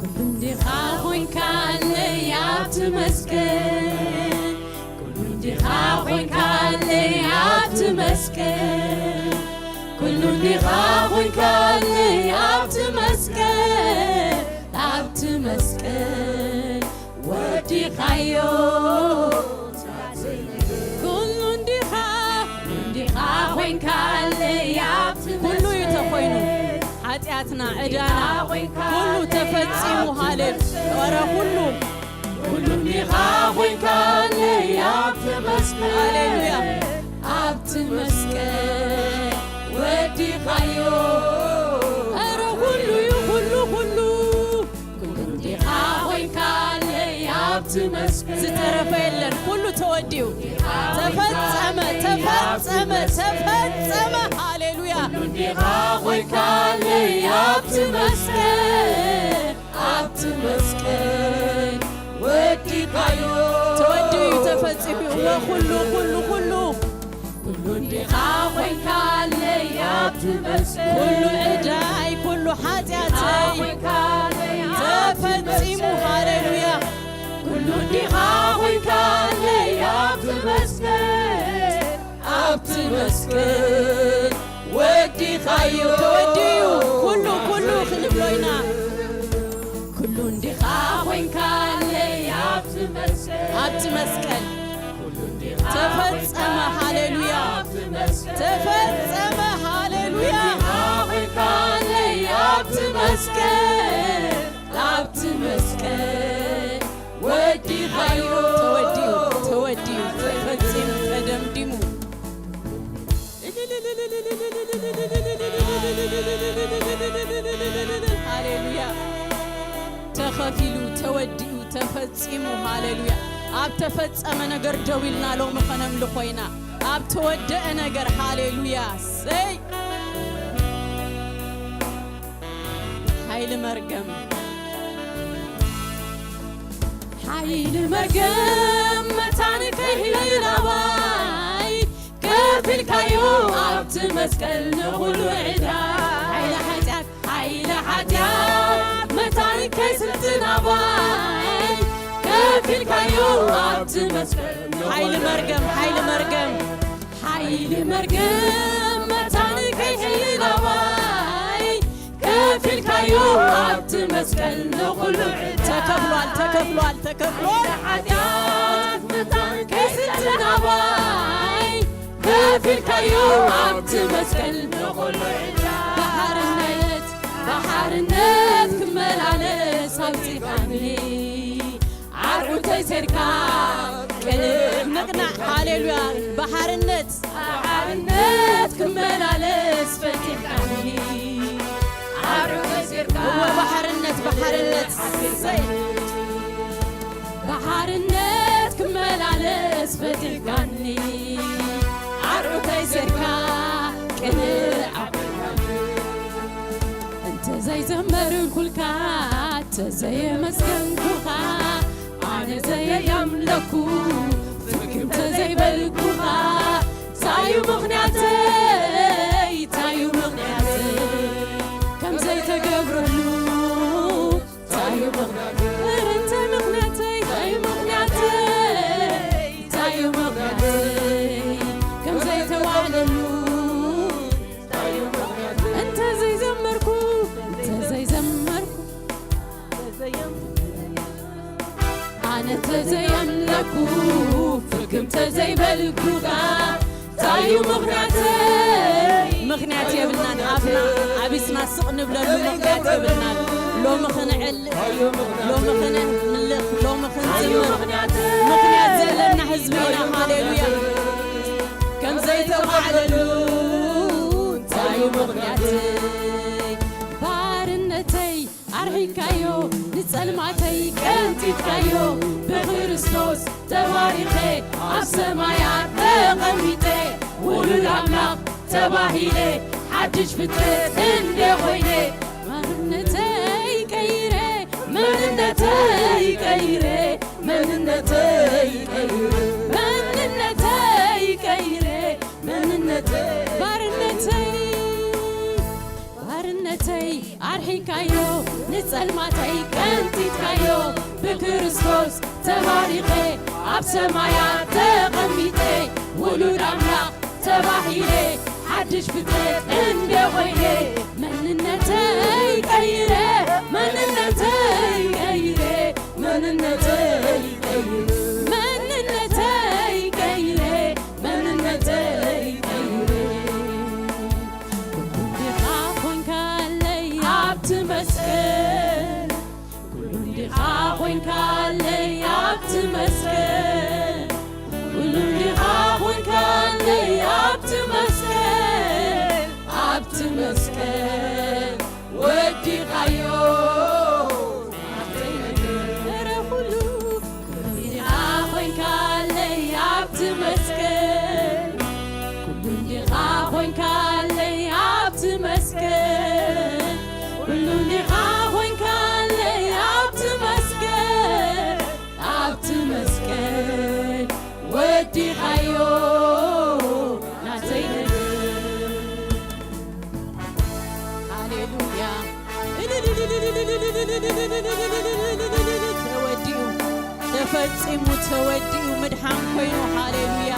كلهم دخاوين كان ليات مسكن كلهم دخاوين كان ليات مسكن كلهم دخاوين كان ليات مسكن لابت مسكن ودي خيو كلهم دخاوين كان ليات كله يتخوينو ኃጢአትና ዕዳና ሁሉ ተፈጽሞ ሃሌሉያ ሁሉም ሊኻወይ ካለ ያብት መስቀል ሃሌሉያ አብት መስቀል ወዲኻዮ አረ ሁሉም ሊኻወይ ካለ ያብት መስቀል ዝተረፈ የለን ሁሉ ተወዲው ተፈጸመ ሃሌሉያ ዲኻወይ ካለ ያብት መስቀል ወዲኻዮ ተወዲው ተፈጽሞ ሁሉ ዲኻወይ ካለ ያብት መስቀል ሁሉ ዕዳይ ሁሉ ኃጢአተይ ተፈጽሞ ሃሌሉያ ሁሉ ዲኻወይ ካለ ያብት መስቀል አብት መስቀል ወዲኻዮ ተወዲዩ ሁሉ ክንብሎይና ሁሉ ዲኻወይ ካለ ያብት መስቀል ተፈጸመ ሃሌሉያ ተፈጸመ ሃሌሉያ ዲኻወይ ካለ ያብት መስቀል ወዲኻዮ ተወዲዩ ተፈጽሞ ተደምድሙ ሃሌሉያ ተኸፊሉ ተወዲኡ ተፈጽሞ ሃሌሉያ ኣብ ተፈጸመ ነገር ደው ኢልና ሎሚ ኸነምልኽ ኮይና ኣብ ተወደአ ነገር ሃሌሉያ ሰይ ኃይል መርገም መታን ከይላባይ ከፊልካዮ ኣብቲ መስቀል ንኹሉ ዕዳ ኃይለ ኃጢአት መታን ከይስልጥናባይ ከፊልካዮ ኣብቲ መስቀል ኃይል መርገም መታን ከይላባይ ከፊልካዮ ኣብቲ መስቀል ንኹሉ ተከፍሏል ኃጢአት መታን ከይስልጥናባይ ከፊልካዮ ኣብቲ መስቀል ንኹሉ ባሕርነት ክመላለስ ኣብዚኻኒ ዓርዑተይ ሴርካ ቅልብ ንቕናዕ ሃሌሉያ ባሕርነት ክመላለስ ፈቲሕካኒ ዓርዑተይ ሴርካ ባሕርነት ክመላለስ ፈቲሕካኒ ዓርዑተይ ሴርካ ቅልብ ዘይዘመርኩልካ ተዘየመስገንኩኻ ኣነ ዘየምለኩ ፍቅር ተዘይበልኩኻ ታዩ ምኽንያተይ ከም ዘይተገብረሉ ታዩ ምኽንያተይ ከም ዘይተዋዕለሉ ኣነ ተዘየምለኩ ፍቅም ተዘይበልኩኻ ታዩ ምኽንያት የብልናን ኣፍና ኣቢስና ስቕ ንብለሉ ምኽንያት የብልናን ሎሚ ክንዕልቕ ሎሚ ክንምልኽ ሎሚ ክንዝምር ምኽንያት ዘለና ህዝቢ ኢና ሃሌሉያ ከም ዘይተዋዕለሉ ታዩ ምኽንያተይ ባርነተይ ኣርሒካዮ ንጸልማተይ ቀንቲትካዮ ብክርስቶስ ተባሪኸ ኣብ ሰማያት ተቐሚጠ ውሉድ ኣምላኽ ተባሂለ ሓድሽ ፍጥረት እንደ ኾይነ መንነተይ ቀይረ ባርነተይ ኣርሒካዮ ንጸልማተይ ቀንቲትካዮ ብክርስቶስ ተባሪኸ ኣብ ሰማያት ተቐሚጠ ውሉድ ኣምላኽ ተባሂለ ሓድሽ ፍጥረት እንደ ኮይነ መንነተይ ቀይረ መንነተይ ቀይረ መንነተይ ቀይረ መንነተይ ቀይረ መንነተይ ቀይረ ኩሉ ዲኻ ኮንካለይ ኣብቲ መስቀል ኩሉ ዲኻ ኮንካለይ ኣብቲ መስቀል ኩሉ ዲኻ ኮንካለይ ኣብቲ መስቀል ኣብቲ መስቀል ወዲኻዮ ተፈጽሙ ተወዲኡ ምድሓን ኮይኑ ሃሌሉያ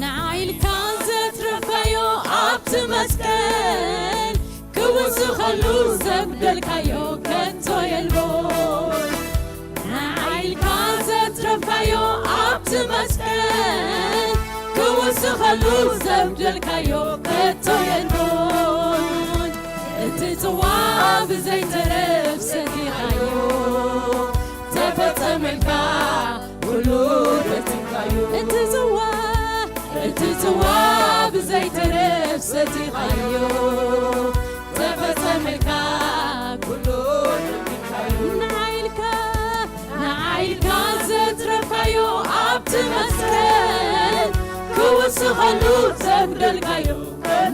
ናይልካ ዘትረፋዮ ኣብቲ መስቀል ክውስኸሉ ዘብደልካዮ ከቶ የልቦን ናይልካ ዘትረፋዮ ኣብቲ መስቀል ክውስኸሉ ዘብደልካዮ ከቶ የልቦን እቲ ጽዋ ብዘይተረፍ ሰቲኻዮ ተፈጸመልካ ኩሉ ረቲኻዮ እቲ ጽዋ ብዘይተረፍ ሰቲኻዮ ተፈጸመልካ ኩሉ ረቲኻዮ ንዓይልካ ዘትረፋዮ ኣብቲ መስቀል ክውስኸሉ ዘብደልካዮ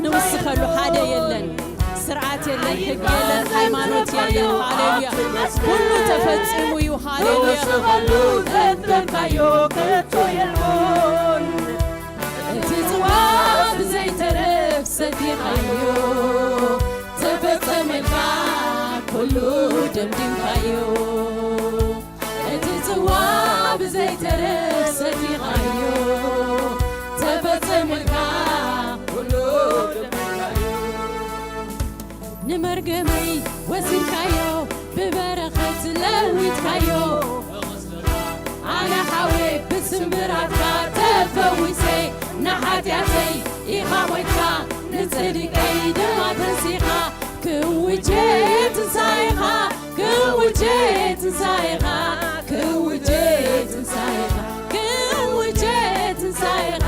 ንውስኸሉ ሓደ የለን ስርዓት የለን ሕግ የለን ሃይማኖት የለን ሃሌሉያ ሁሉ ተፈጽሙ እዩ ሃሌሉያ ክውስኸሉ ዘብደልካዮ ከቶ የልቦን እቲ ጽዋ ብዘይተረፍ ሰቲኻዮ ተፈጸመልካ ኩሉ ደምዲምካዮ እቲ ጽዋ ብዘይተረፍ ሰቲኻዮ ተፈጸመልካ ኩሉ ደምዲምካዮ ንመርገመይ ወሲድካዮ ብበረኸት ለዊትካዮ ኣነ ሓዌ ብስምራትካ ተፈዊሰ ንሓጢኣተይ ኢኻ ሞይትካ ንጽድቀይ ድማ ተንሲኻ ክውጄ ትንሣኤኻ ክውጄ ትንሣኤኻ ክውጄ ትንሣኤኻ ክውጄ ትንሣኤኻ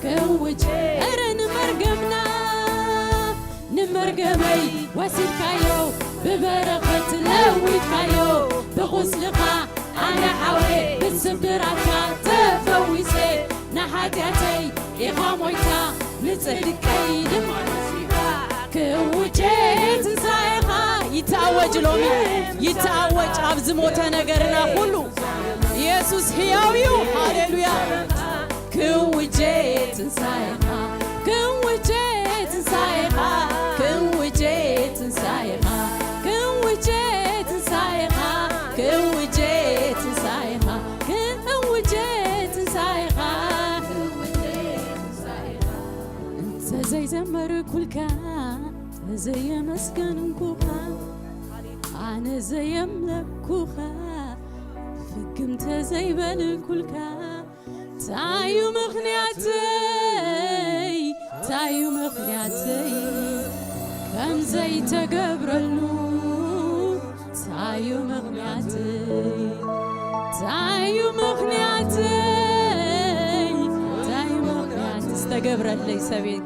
ክውጄ ኧረ ንመርገምና ንመርገመይ ወሲድካዮ ብበረኸት ለዊትካዮ ብቑስልኻ ኣነ ሓዌ ብስብራትካ ተፈዊሰ ንሓጢኣተይ ኢኻ ሞይታ ንጽድቀይ ድማ ተንሲኻ ክውጄ ትንሣኤኻ ይተኣወጅ ሎሚ ይተኣወጅ ኣብ ዝሞተ ነገርና ሁሉ ኢየሱስ ሕያው እዩ ሃሌሉያ ክውጄ ትንሣኤኻ ክውጄ ትንሣኤኻ ክውጄ ትንሣኤኻ ክውጄ ትንሣኤኻ ክውጄ ትንሣኤኻ ክውጄ ትንሣኤኻ እንተዘይዘመርኩልካ ተዘየመስገንኩኻ ኣነ ዘየምለኩኻ ፍግም ተዘይበልኩልካ ታዩ ምኽንያተይ ታዩ ምኽንያተይ ከምዘይተገብረሉ ታዩ ምኽንያተይ ታዩ ምኽንያተይ ታዩ ምኽንያት ዝተገብረለይ ሰቤት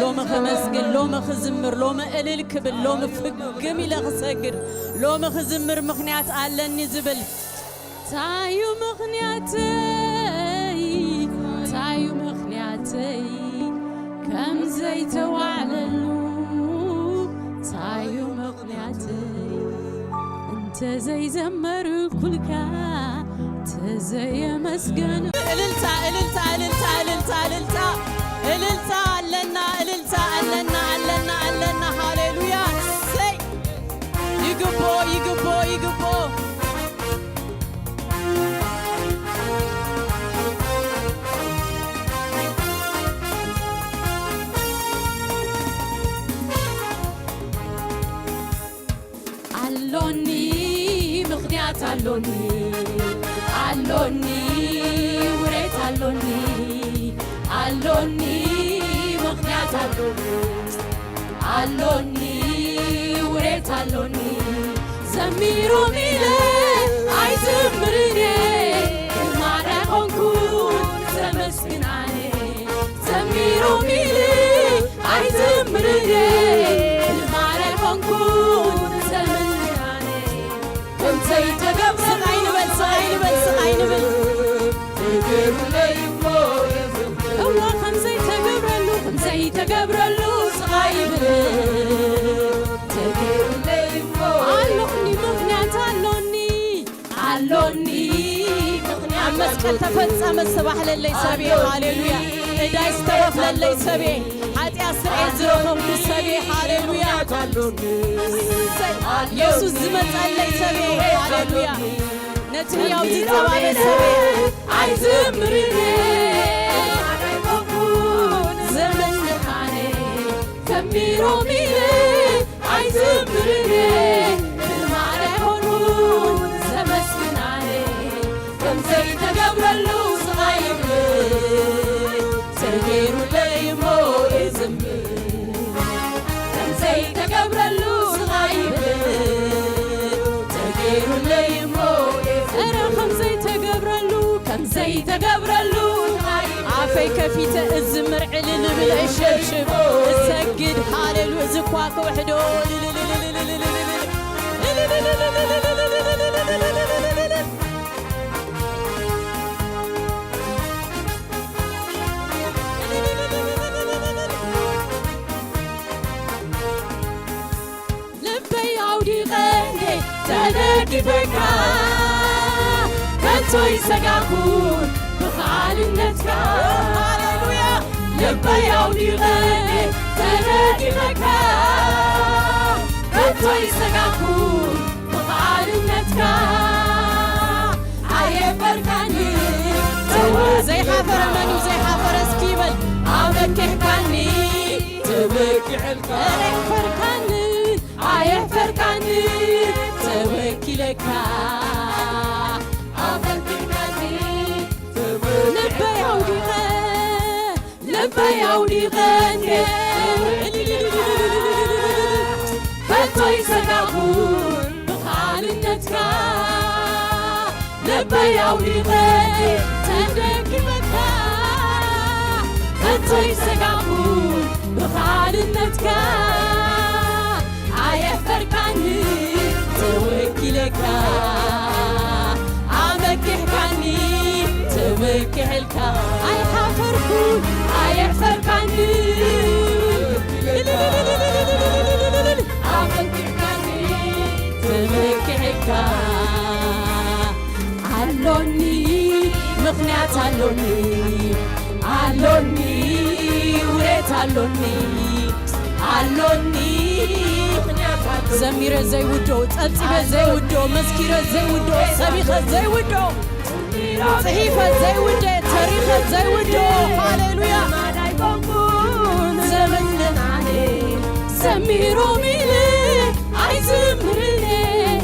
ሎሚ ኸመስግን ሎሚ ኽዝምር ሎሚ እልል ክብል ሎሚ ፍግም ኢለ ኽሰግድ ሎሚ ኽዝምር ምኽንያት ኣለኒ ዝብል ታዩ ምኽንያተይ ታዩ ምኽንያተይ ከምዘይተዋዕለሉ ታዩ ምኽንያተይ እንተዘይዘመርኩልካ ተዘ زي مسجن إللتا إللتا إللتا إللتا إللتا إللتا لنا إللتا لنا لنا لنا هاليلويا سي يقبو يقبو يقبو علوني مغنيات علوني علوني وريت علوني علوني مغنيات علوني علوني وريت علوني زميرو ميلي عايزمرني ما راكون زمسكن عليه زميرو ميلي عايزمرني ما راكون سقعين بل سقعين بل سقعين بل هو خمسة تقبرلو خمسة تقبرلو سقعين علوني مغنيات علوني علوني عمس كتفت عمس صباح للي سبي هاليلويا إدا استوف للي سبي حتى أسرع زرهم للسبي هاليلويا يسوس زمت للي سبي هاليلويا نتنيا وزي طبعا السبي عايز مرني زمن نخاني كميرو ميلي عايز مرني المعنى هنون زمسكن عليه كم زي تقبرلو صغير تغيرو ليمو إزمي كم زي تقبرلو صغير تغيرو ليمو أنا كم زي تقبرلو كم زي تقبرلو عافي كفيت الزمر علل بالعشبشب السجد حال الوزكواك وحدو لبي عودي غني تلاقي فكا كنتو يسقاكون بخال النتكا هاليلويا لبي عودي غني تلاقي فكا كنتو يسقاكون بخال النتكا عاية فركاني زي حفر منو زي حفر اسكيبل عمك حكاني تبكي حلقا فركاني عاية فركاني تبكي لكا عمك حكاني لبي عودي غني لبي عودي غني كنتو يسقاكون بخال النتكا لبي عودي غني تبكي لكا كنتو يسقاكون بخال النتكا عاية فركاني تبكي لكا عمك حكاني تبكي حلكا عاية حفركون عاية فركاني عمك حكاني تبكي حلكا علوني مغنيات علوني علوني وريت علوني علوني زميرة زي ودو تلتيبة زي ودو مسكيرة زي ودو سبيخة زي ودو صحيفة زي ودو تاريخة زي ودو هاليلويا زمن عليه زميرو ميلي عايز مرني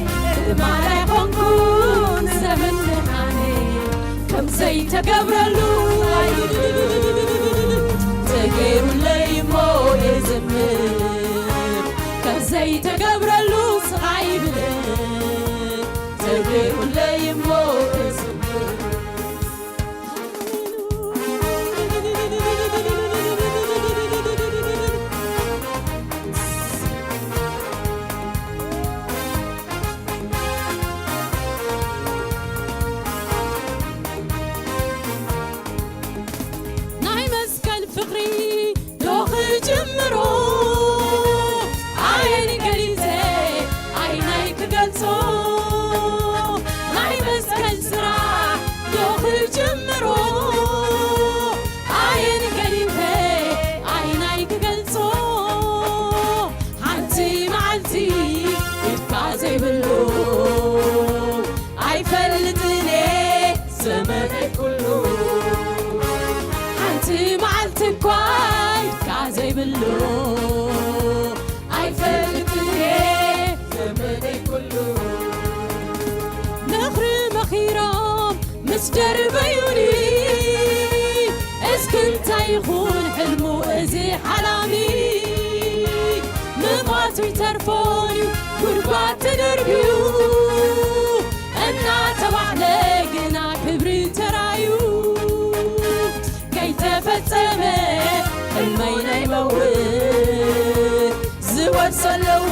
ما رايقونكون زمن عليه كم زي تقبرلو تغيرو ليمو يزمر كم زي تقبرلو صعيب تغيرو ليمو يزمر فقري دوخ جمرو عين قريب ትኳይ ካዘይ ብሎ ኣይፈልጥየ ዘመነይ ኩሉ ምኽሪ መኺሮም ምስ ደርበዩኒ እስክንታይ ይኹን ሕልሙ እዚ ሓላሚ ምማቱ ይተርፎን ጉድጓድ ተደርብዩ እናተባህለ ግና ክብሪ ተራዩ ከይተፈጸመ ሕልመይ ናይ መውት ዝወርሶ ኣለዎ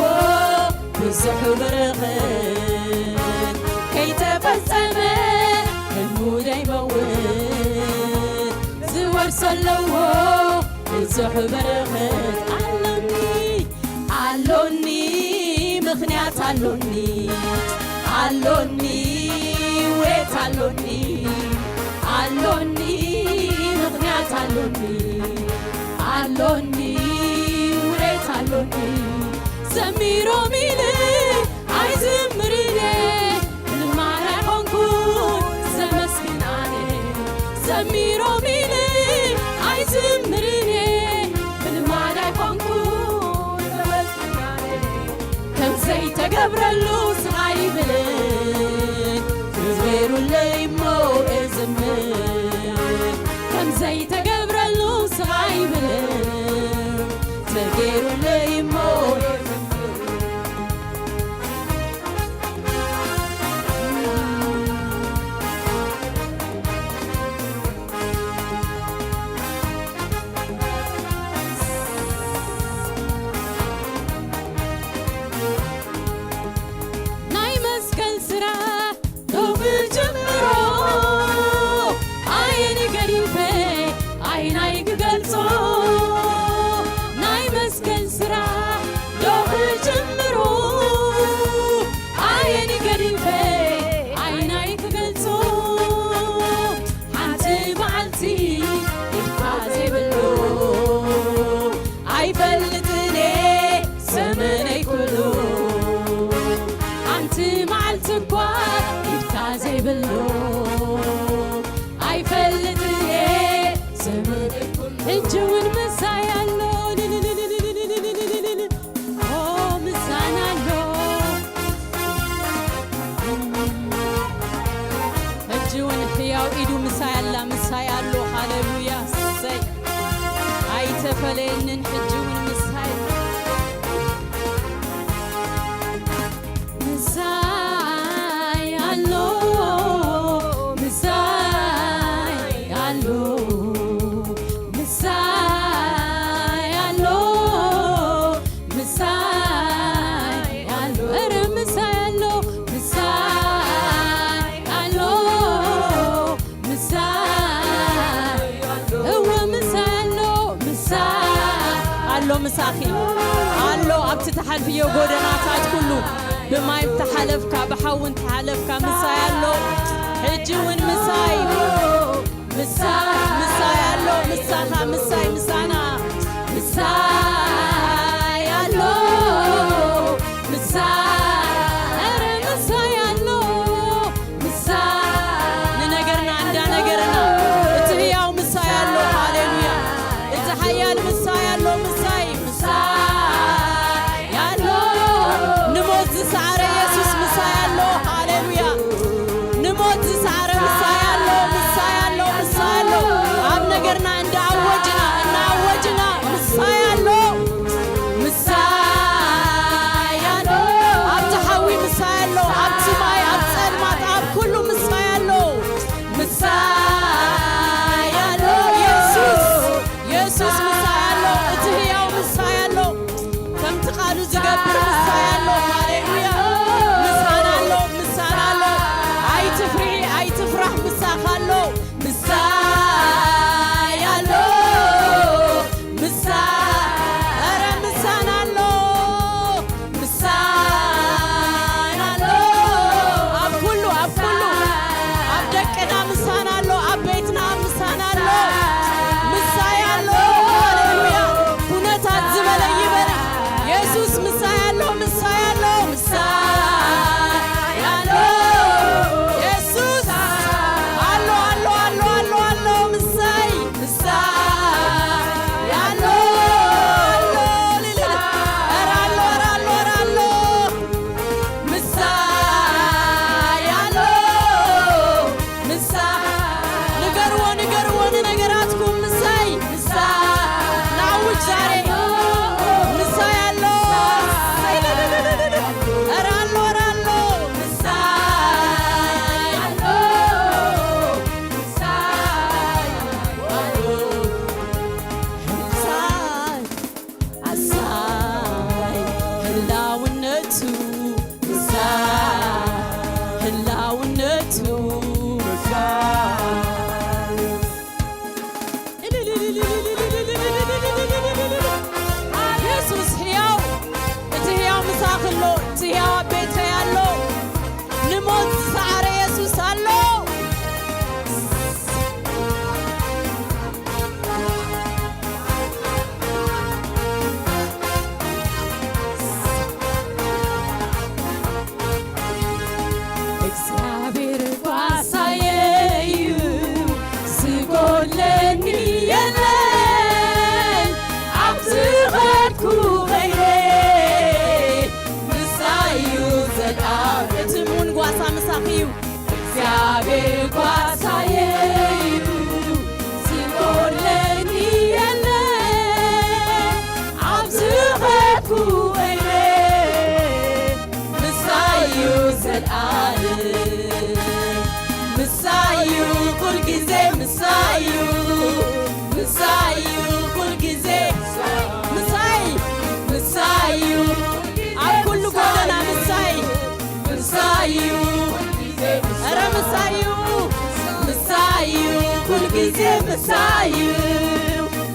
ብዙሕ በረኸት ከይተፈጸመ ሕልሙ ናይ መውት ዝወርሶ ኣለዎ ብዙሕ በረኸት አሎኒ ምኽንያት አሎኒ አሎኒ ወት አሎኒ አሎኒ ምኽንያት አሎኒ አሎኒ ወት አሎኒ ዘሚሮ ሚል አይዝምርኔ ልማና ሆንኩን ዘመስግናኔ ዘሚሮ ሚል አይዝምርኔ ልማና ሆንኩን ዘመስግናኔ ከምዘይ ተገብረሉ ስራይ ብልን ክብሩ ለይሞ እዝምር ከምዘይ ተገብረሉ ስራይ ብልን ተገይሩ ለይሞ እጅውን ምሳያሎ ምሳናሎ እጅውን ሕያው ኢዱ ምሳያላ ምሳያሎ ሃሌሉያ ሰይ አይተፈለየንን እጅውን ምሳይ ምሳያሎ ምሳኺ አሎ ኣብቲ ተሓልፍዮ ጎደናታት ኩሉ ብማይ ተሓለፍካ ብሓውን ተሓለፍካ ምሳይ አሎ ሕጂውን ምሳይ ምሳይ አሎ ምሳኻ ምሳይ ምሳና ምሳይ አሎ ምሳይ አሎ ንነገርና እንዳ ነገርና እቲ ሕያው ምሳይ አሎ ሃሌሉያ እቲ ሓያል ምሳይ አሎ ዝሰዓረ ኢየሱስ ምሳይ አሎ ሃሌሉያ ንሞት ዝሰዓረ ምሳይ አሎ ምሳይ አሎ ምሳይ አሎ ዝኾነ ነገራትኩም ምሳይ ናውጅ ዛሬ ምሳይ አሎ አራሎ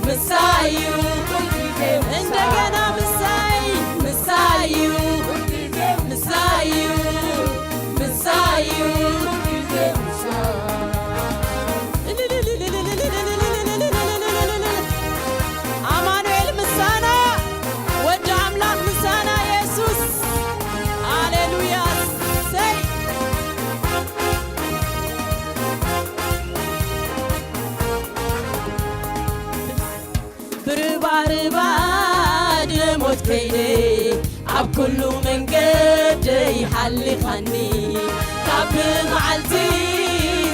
ምሳዩ እንደገና ምሳዩ አማኑኤል ምሳና ወደ አምላክ ምሳና ኢየሱስ ሃሌሉያ ሰይ ብርባርባ ድሞት ከይደ ኣብ ኩሉ መንገድ ይሓልኻኒ ካብ መዓልቲ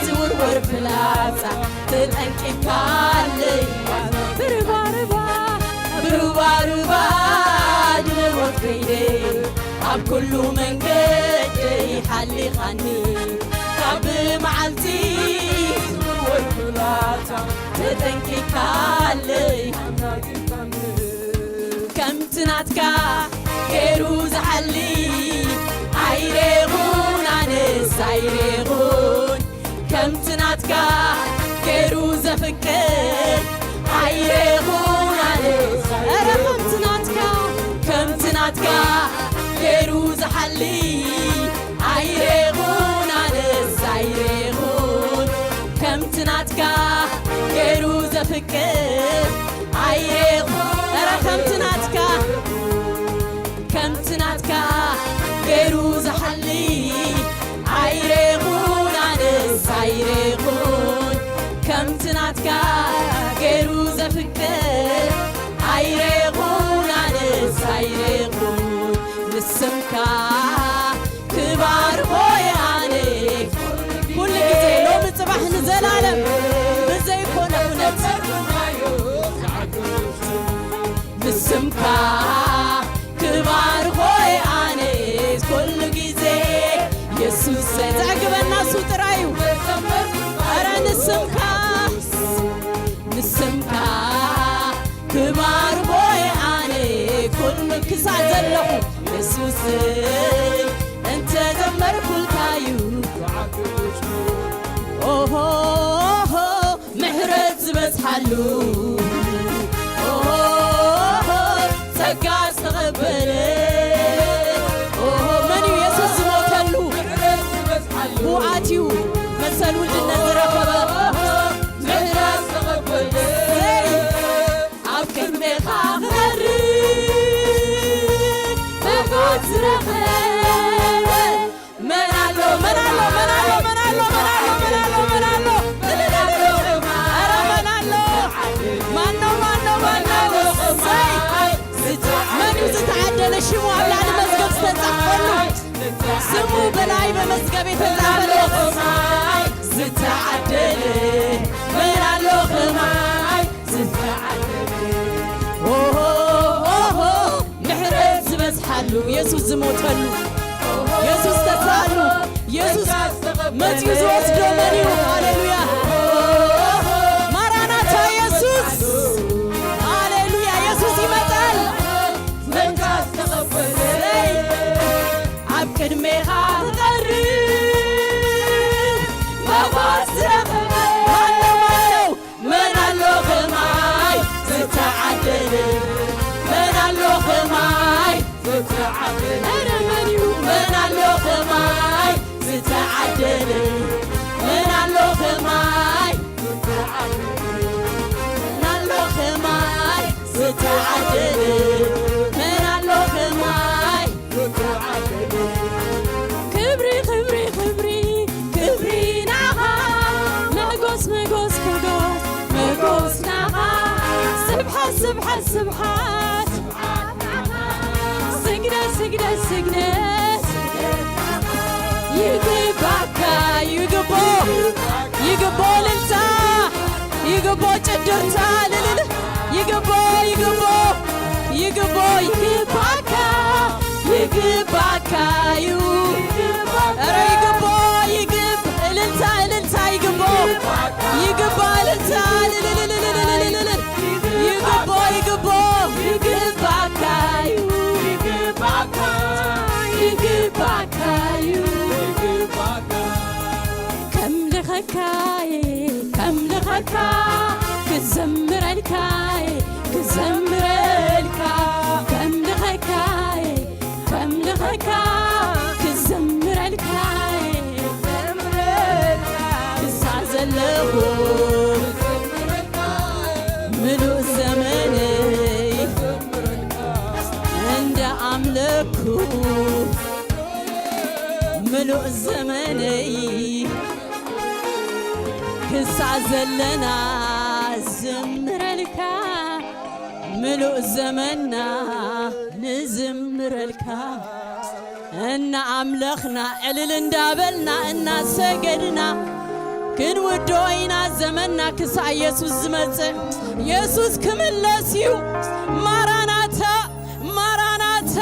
ዝውርወር ፍላጻ ተጠንቂካለይ ብርባርባ ድሞት ከይደ ኣብ ኩሉ መንገድ ይሓልኻኒ ካብ መዓልቲ ዝውርወር ፍላጻ ተጠንቂካለይ ከምትናትካ ገይሩ ዝሓሊ ኣይሬኹን ኣነስ ኣይሬኹን ከምትናትካ ገይሩ ዘፍቅር ኣይሬኹን ኣነስ ኧረ ከምትናትካ ገይሩ ዝሓሊ ኣይሬኹን ኣነስ ኣይሬኹን ከምትናትካ ገይሩ ዘፍቅር ኣይሬኹን ኧረ ከምትናትካ ገይሩ ዝሓሊ ኣይሬኹን ኣነስ ኣይሬኹን ከምትናትካ ገይሩ ዘፍቅር ኣይሬኹን ኣነስ ኣይሬኹን ንስምካ ክባር ሆይ ኣነ ኩሉ ግዜ ሎሚ ጽባሕ ንዘላለም ብዘይኮነ እውነት ንስምካ ክባር ሆይ ኣነ ኩሉ ግዜ ኢየሱስ ዘዕግበና እሱ ጥራዩ ኧረ ንስምካ ክባር ሆይ ኣነ ኩሉ ክሳዕ ዘለኹ ኢየሱስ እንተ ዘመርኩልካዩ ኦሆ ምሕረት ዝበዝሓሉ ጸጋ ዝተቐበለ መን እዩ ኢየሱስ ዝሞተሉ ብውኣትዩ መሰል ውልድነት ዝረኸበ ምሕረት ዝተቐበለ ኣብ ቅድሜኻ ክቐርብ መርዓት ዝረኸበ መን ኣሎ ዝተዓደለ ሽሙ ኣብ ላዕሊ መዝገብ ዝተጻሕፈሉ ስሙ በላይ በመዝገብ የተጻፈለ ዝተዓደለ መን ኣሎ ኢየሱስ ዝሞተሉ ኢየሱስ ተሳሉ ኢየሱስ መጽዩ ወስዶ መኒው ሃሌሉያ ማራናታ ኢየሱስ ሃሌሉያ ኢየሱስ ይመጣል መንካስ ተቀበለ አብ ቅድሜኻ ትቀርብ መባስረኽ ማነው መናሎ ኸማይ ዝተዓደለ መናሎ ኸማይ ዝተዓደለ አረመኒው መናሎ ኸማይ ዝተዓደለ መናሎ ኸማይ መናሎ ኸማይ ዝተዓደለ መናሎ ኸማይ ዝተዓደለ ክብሪ ክብሪ ክብሪ ክብሪ ናኻ መጎስ መጎስ መጎስ መጎስ ናኻ ስብሓት ስብሓት ስብሓት ስግደት ስግደት ስግደት ይግባካ ይግቦ ይግቦ ልልታ ይግቦ ጭድርታ ልልል ይግቦ ይግቦ ይግቦ ይግባካ ይግባካ ኧረ ይግቦ ይግብ እልልታ እልልታ ይግቦ ይግባ እልልታ ልልልልልልልልል ይግቦ ይግቦ ይግባካ ይግባካ ይግባካ ከም ልኸካ ክዘምረልካ ክዘምረልካ ከም ልኸካ ክዘምረልካ ክሳዕ ዘለኹ ምሉእ ዘመነይ እንደ ኣምለኩ ምሉእ ዘመነይ ክሳዕ ዘለና ዝምረልካ ምሉእ ዘመንና ንዝምረልካ እና ኣምለኽና ዕልል እንዳበልና እናሰገድና ክንውዶ ኢና ዘመንና ክሳዕ ኢየሱስ ዝመጽእ ኢየሱስ ክምለስ እዩ ማራናታ ማራናታ